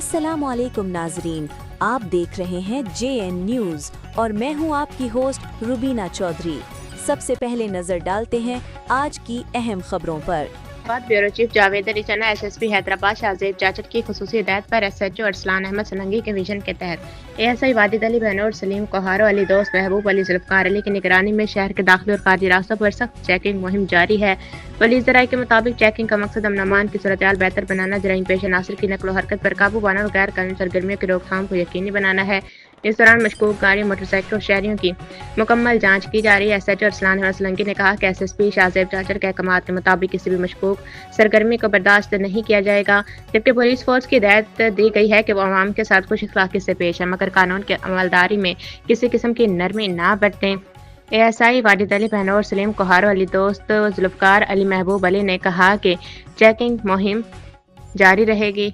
अस्सलाम वालेकुम नाजरीन, आप देख रहे हैं JN न्यूज़ और मैं हूं आपकी होस्ट रुबीना चौधरी। सबसे पहले नजर डालते हैं आज की अहम खबरों पर। ब्यूरो चीफ जावेद अली चन्ना SSP हैदराबाद शाहजेब जाचर की खुसूसी हिदायत पर SHO अरसलान अहमद सलंगी के विजन के तहत ASI वाजिद अली बहनोर सलीम कोहारो अली दोस्त महबूब अली जुल्फकार अली की निगरानी में शहर के दाखिली और खारजी रास्तों पर सख्त चेकिंग मुहिम जारी है। पुलिस ज़राए के मुताबिक चेकिंग का मकसद अमन की सूरत हाल बेहतर बनाना, जराइम पेश अनासर की नकलो हरकत पर काबू पाना और गैर कानूनी सरगर्मियों की रोकथाम को यकीनी बनाना है। इस दौरान मशकूक गाड़ियों, मोटरसाइकिल और शहरियों की मुकम्मल जांच की जा रही है। SHO अरसलान अहमद सलंगी ने कहा कि SSP शाहजेब जाचर के अहकामात के मुताबिक किसी भी मशकूक सरगर्मी को बर्दाश्त नहीं किया जाएगा, जबकि पुलिस फोर्स की हिदायत दी गई है कि वो आवाम के साथ खुश अखलाकी से पेश है, मगर कानून की अमलदारी में किसी किस्म की नरमी ना बरतें। ASI वाजिद अली बहनोर सलीम कोहारो अली दोस्त जुल्फकार अली महबूब अली ने कहा कि चेकिंग मुहिम जारी रहेगी।